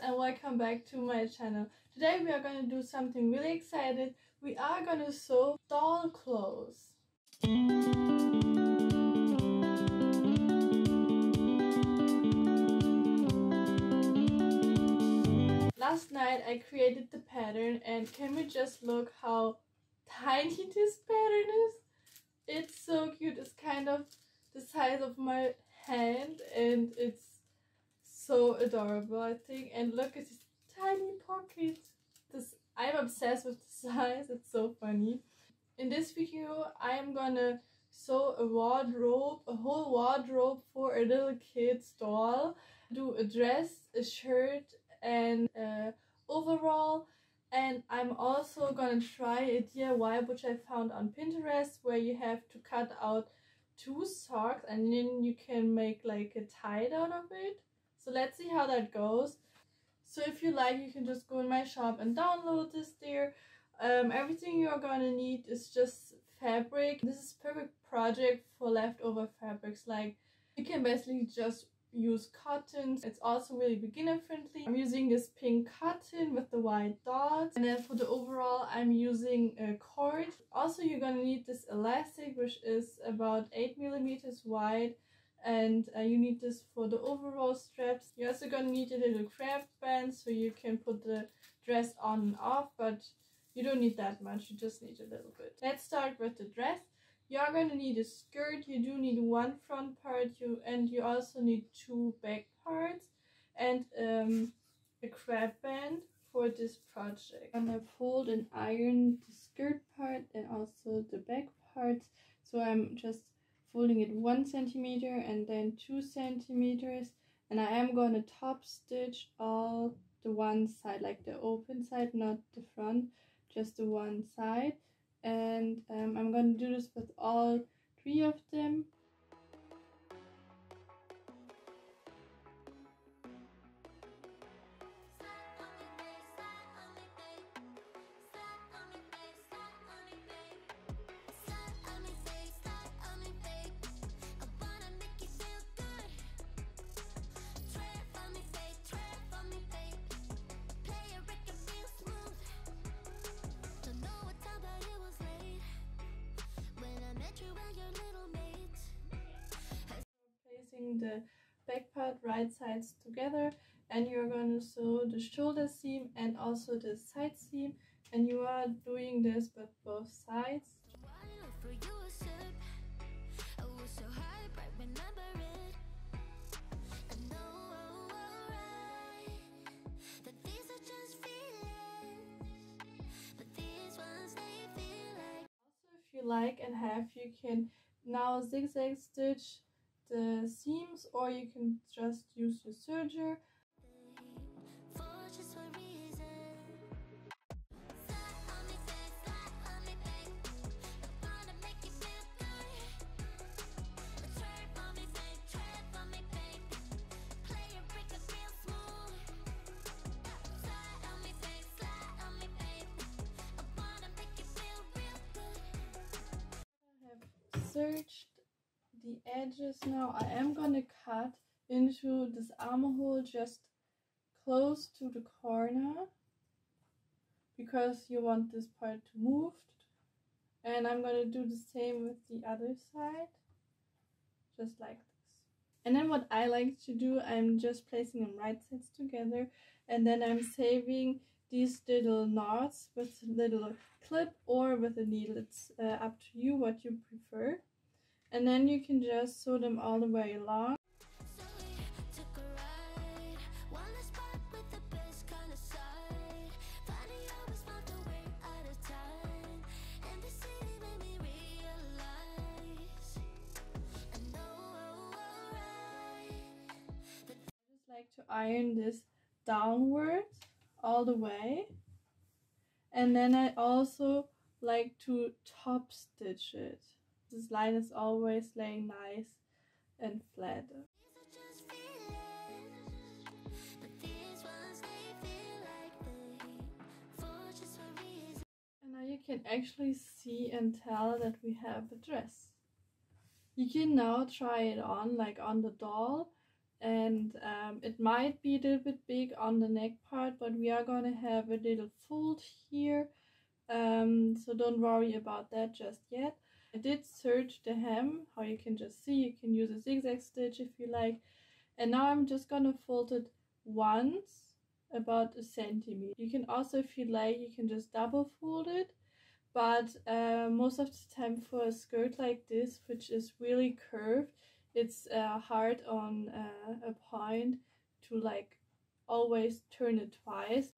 and welcome back to my channel. Today we are going to do something really exciting. We are going to sew doll clothes. Last night I created the pattern, and can we just look how tiny this pattern is? It's so cute. It's kind of the size of my hand and it's so adorable, I think. And look at this tiny pocket. I'm obsessed with the size. It's so funny. In this video I'm gonna sew a whole wardrobe for a little kid's doll. Do a dress, a shirt and overall. And I'm also gonna try a DIY which I found on Pinterest, where you have to cut out 2 socks and then you can make like a tie out of it. So let's see how that goes. So if you like, you can just go in my shop and download this there. Everything you're gonna need is just fabric. This is perfect project for leftover fabrics. Like, you can basically just use cotton. It's also really beginner friendly. I'm using this pink cotton with the white dots, and then for the overall I'm using a cord. Also you're gonna need this elastic, which is about 8 millimeters wide, and you need this for the overall straps. You're also gonna need a little crab band so you can put the dress on and off, but you don't need that much, you just need a little bit. Let's start with the dress. You're going to need a skirt. You do need 1 front part, and you also need 2 back parts and a crab band for this project. I'm going to fold and iron the skirt part and also the back parts. So I'm just folding it 1 centimeter and then 2 centimeters, and I am going to top stitch all the one side, like the open side, not the front, just the one side. And I'm going to do this with all 3 of them. Placing the back part right sides together, and you're going to sew the shoulder seam and also the side seam, and you are doing this with both sides. If you like and have, you can now zigzag stitch the seams, or you can just use your serger. Serged the edges now. I am gonna cut into this armhole just close to the corner because you want this part to move, and I'm gonna do the same with the other side, just like this. And then what I like to do, I'm just placing them right sides together, and then I'm saving these little knots with a little clip or with a needle. It's up to you what you prefer. And then you can just sew them all the way along. I just like to iron this downwards all the way, and then I also like to top stitch it. This line is always laying nice and flat. And now you can actually see and tell that we have a dress. You can now try it on, like on the doll, and it might be a little bit big on the neck part, but we are gonna have a little fold here, so don't worry about that just yet. I did serge the hem, how you can just see. You can use a zigzag stitch if you like, and now I'm just gonna fold it once, about a centimeter. You can also, if you like, you can just double fold it, but most of the time for a skirt like this, which is really curved, it's hard on a point to like always turn it twice.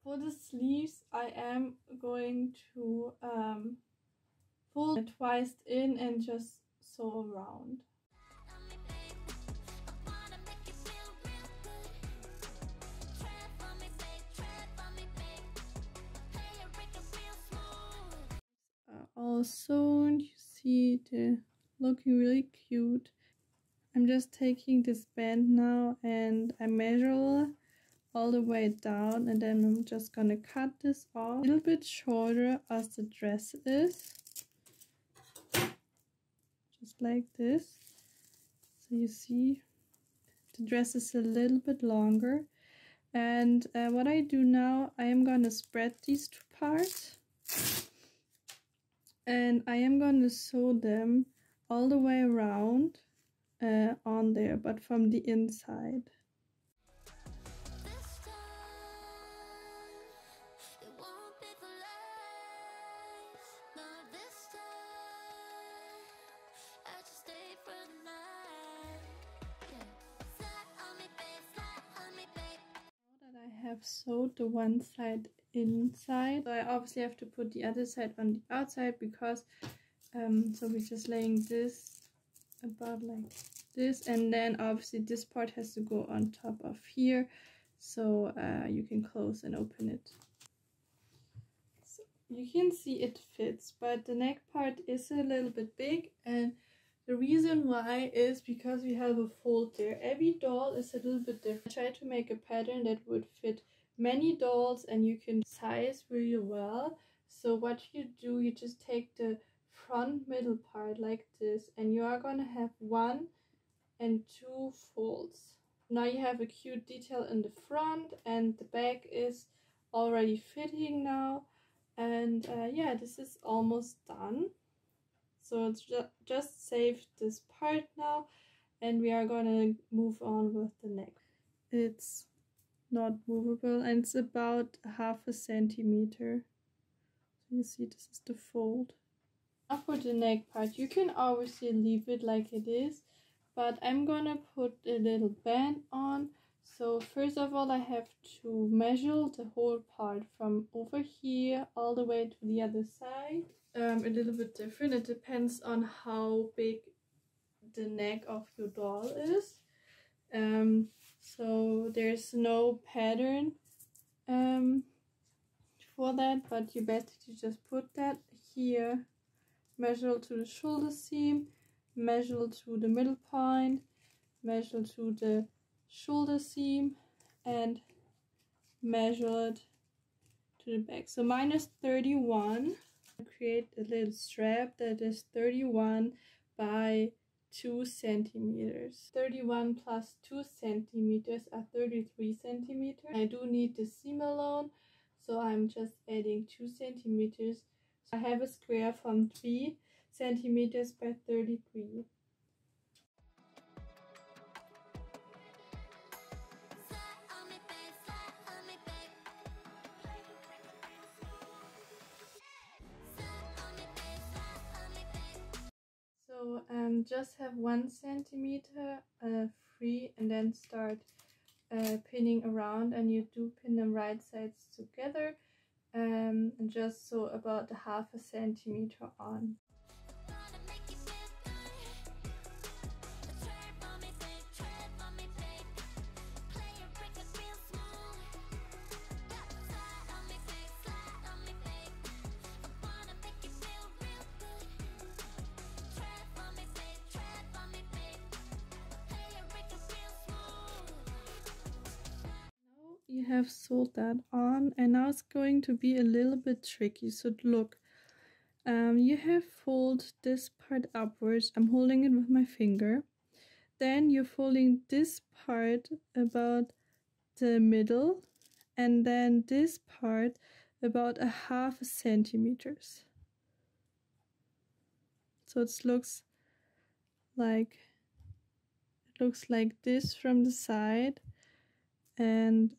For the sleeves, I am going to fold it twice in and just sew around. All sewn, you see they're looking really cute. I'm just taking this band now and I measure all the way down, and then I'm just gonna cut this off a little bit shorter as the dress is, just like this. So you see the dress is a little bit longer, and what I do now, I am gonna spread these two parts and I am gonna sew them all the way around on there, but from the inside. Have sewed the one side inside, so I obviously have to put the other side on the outside, because so we're just laying this about like this, and then obviously this part has to go on top of here, so you can close and open it. So you can see it fits, but the neck part is a little bit big, and the reason why is because we have a fold there. Every doll is a little bit different. I tried to make a pattern that would fit many dolls and you can size really well. So what you do, you just take the front middle part like this, and you are gonna have 1 and 2 folds. Now you have a cute detail in the front, and the back is already fitting now. And yeah, this is almost done. So it's just save this part now, and we are gonna move on with the neck. It's not movable, and it's about 1/2 centimeter. So you see, this is the fold. Now for the neck part, you can obviously leave it like it is, but I'm gonna put a little band on. So first of all, I have to measure the whole part from over here all the way to the other side. A little bit different. It depends on how big the neck of your doll is. So there's no pattern for that, but you basically just put that here, measure to the shoulder seam, measure to the middle point, measure to the shoulder seam, and measure it to the back. So mine is 31. Create a little strap that is 31 by 2 centimeters. 31 plus 2 centimeters are 33 centimeters. I do need the seam alone, so I'm just adding 2 centimeters. So I have a square from 3 centimeters by 33. So just have 1 centimeter free, and then start pinning around, and you do pin them right sides together, and just sew about 1/2 centimeter on. we have sewed that on, and now it's going to be a little bit tricky. So look, you have fold this part upwards. I'm holding it with my finger. Then you're folding this part about the middle, and then this part about a half a centimeters. So it looks like this from the side, and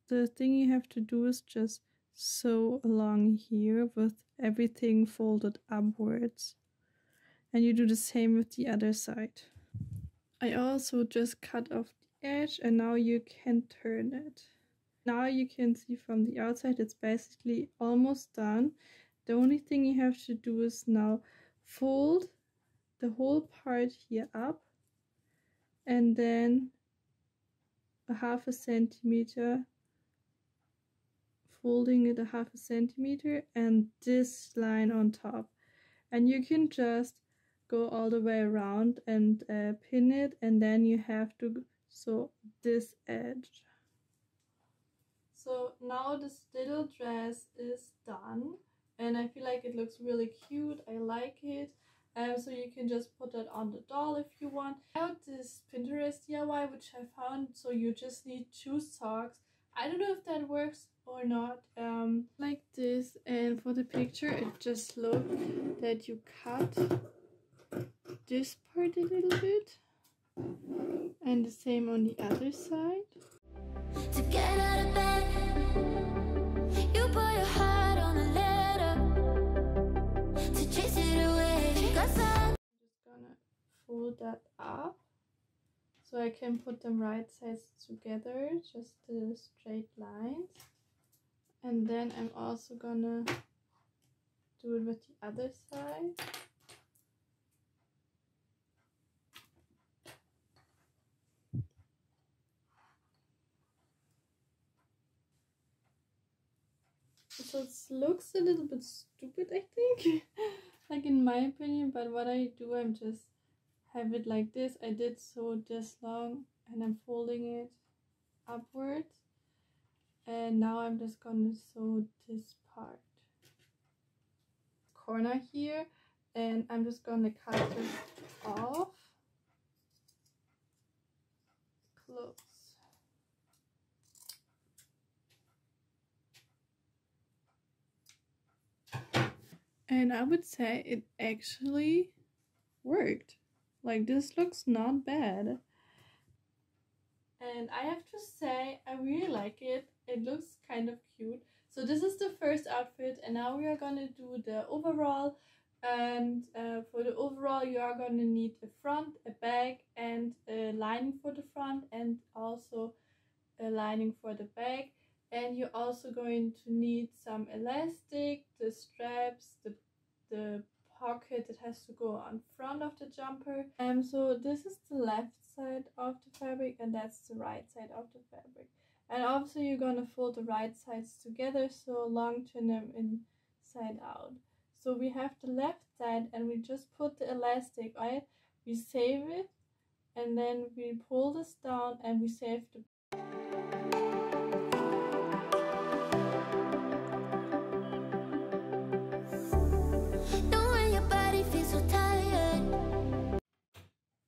the thing you have to do is just sew along here with everything folded upwards, and you do the same with the other side. I also just cut off the edge, and now you can turn it. Now you can see from the outside it's basically almost done. The only thing you have to do is now fold the whole part here up, and then a half a centimeter, folding it a half a centimeter, and this line on top. And you can just go all the way around and pin it, and then you have to sew this edge. So now this little dress is done, and I feel like it looks really cute. I like it. So you can just put it on the doll if you want. I have this Pinterest DIY which I found, so you just need 2 socks. I don't know if that works or not. Like this, and for the picture it just looks that you cut this part a little bit, and the same on the other side. To get out of bed, you put your heart on a letter to chase it away. I'm just gonna fold that up so I can put them right sides together, just the straight lines. And then I'm also gonna do it with the other side. So it looks a little bit stupid, I think, like in my opinion, but what I do, I'm just have it like this. I did sew this long, and I'm folding it upwards, and now I'm just gonna sew this part corner here, and I'm just gonna cut this off close. And I would say it actually worked. Like, this looks not bad. And I have to say, I really like it. It looks kind of cute. So this is the first outfit, and now we are gonna do the overall. And for the overall, you are gonna need a front, a back, and a lining for the front, and also a lining for the back. And you're also going to need some elastic, the straps, the pocket that has to go on front of the jumper. So this is the left side of the fabric, and that's the right side of the fabric. And also you're gonna fold the right sides together, so long turn them inside out. So we have the left side, and we just put the elastic on it, we save it, and then we pull this down and we save the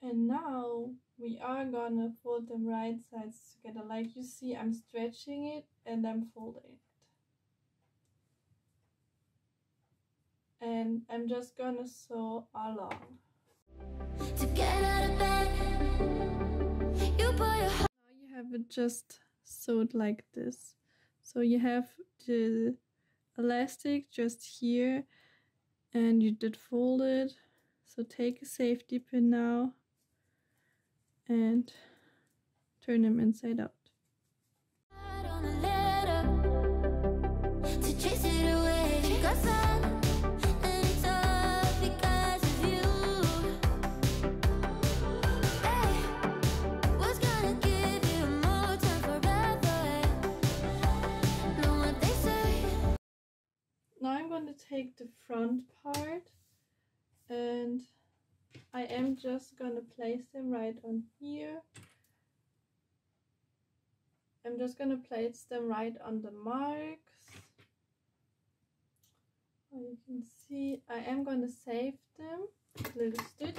And now we are gonna fold them right sides together. Like you see, I'm stretching it and I'm folding it. And I'm just gonna sew along. To get out of bed, now you have it just sewed like this. So you have the elastic just here, and you did fold it. So take a safety pin now and turn them inside out. Now I'm going to take the front part, and I am just going to place them right on here. I'm just gonna place them right on the marks. You can see I am gonna save them. Little stitch.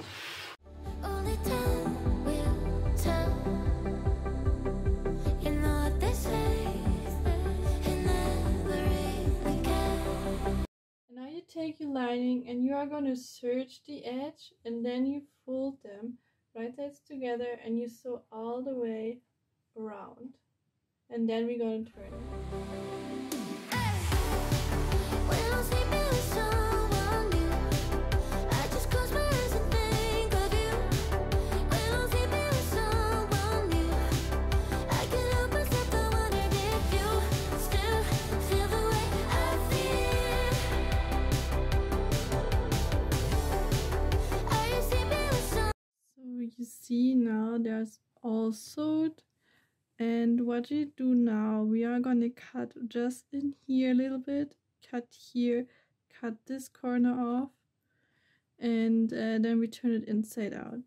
Only time will tell. You know what they say, it never really can. Now you take your lining and you are gonna serge the edge, and then you fold them right sides together and you sew all the way around. And then we're gonna turn it. You see now there's all sewed, and what we do now, we are gonna cut just in here a little bit, cut here, cut this corner off, and then we turn it inside out.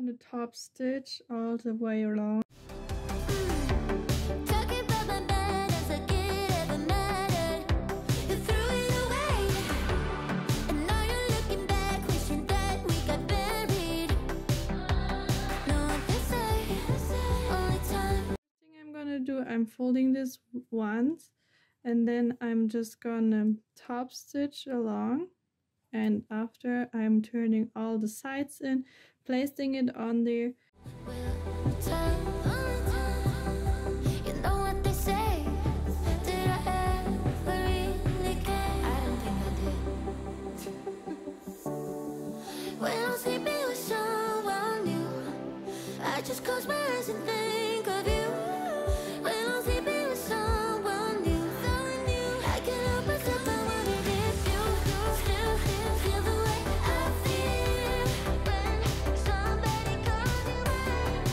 The top stitch all the way along. I'm folding this once, and then I'm just gonna top stitch along, and after I'm turning all the sides in, placing it on there. Just close my eyes and think of you. When I'm sleeping with someone new, I can help myself, I wonder if you still feel the way I feel when somebody calls you in.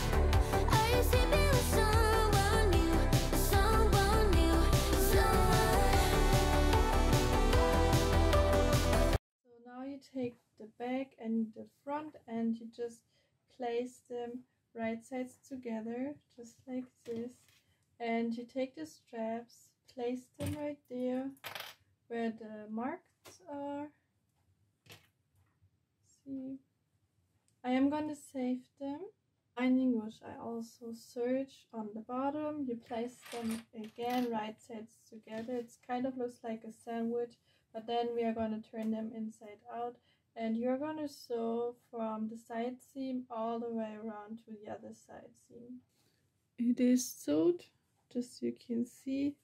Are you sleeping with someone new, someone new, So now you take the back and the front and you just place them right sides together, just like this, and you take the straps, place them right there where the marks are. See, I am gonna save them. Lining, which I also serge on the bottom, you place them again right sides together. It kind of looks like a sandwich, but then we are gonna turn them inside out. And you're gonna sew from the side seam all the way around to the other side seam. It is sewed, just so you can see.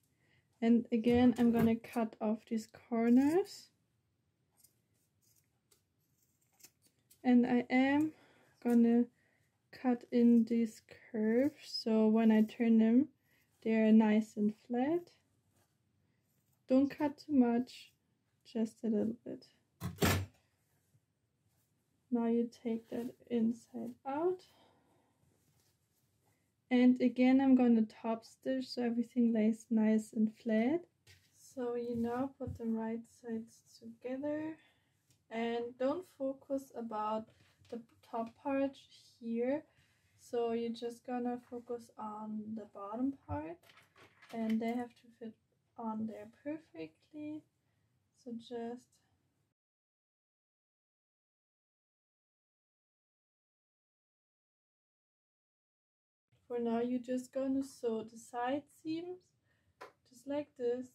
And again, I'm gonna cut off these corners. And I am gonna cut in these curves, so when I turn them, they're nice and flat. Don't cut too much, just a little bit. Now you take that inside out, and again I'm going to top stitch so everything lays nice and flat. So you now put them right sides together, and don't focus about the top part here, so you're just gonna focus on the bottom part, and they have to fit on there perfectly. So just for now, you're just gonna sew the side seams, just like this.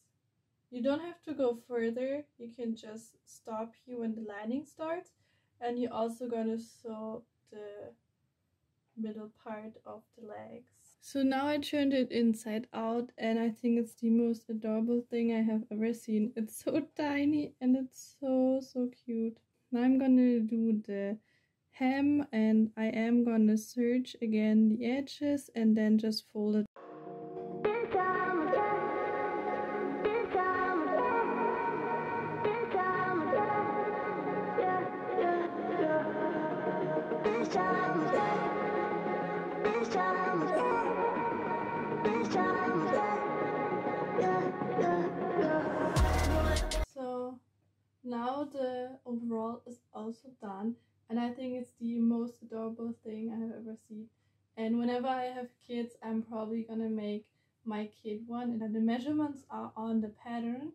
You don't have to go further, you can just stop here when the lining starts, and you're also gonna sew the middle part of the legs. So now I turned it inside out, and I think it's the most adorable thing I have ever seen. It's so tiny and it's so cute. Now I'm gonna do the hem, and I am gonna serge again the edges and then just fold it. doll is also done, and I think it's the most adorable thing I have ever seen. And whenever I have kids, I'm probably gonna make my kid one, and the measurements are on the pattern.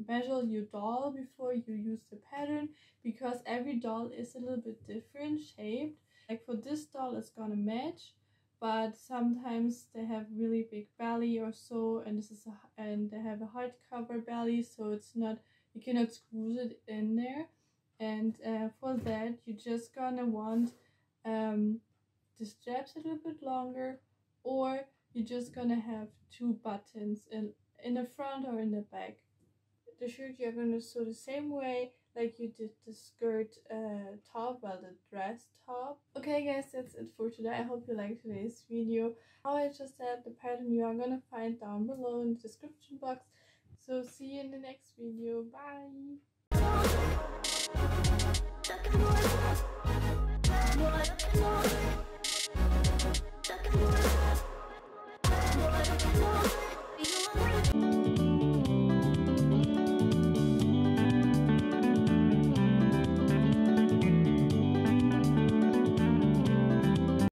Measure your doll before you use the pattern, because every doll is a little bit different shaped. Like for this doll it's gonna match, but sometimes they have really big belly or so, and and they have a hardcover belly, so it's not, you cannot squeeze it in there. And for that you're just gonna want the straps a little bit longer, or you're just gonna have 2 buttons in the front or in the back. The shirt you're gonna sew the same way like you did the skirt top, well, the dress top. Okay guys, that's it for today. I hope you liked today's video. How I just said, the pattern you are gonna find down below in the description box. So see you in the next video. Bye.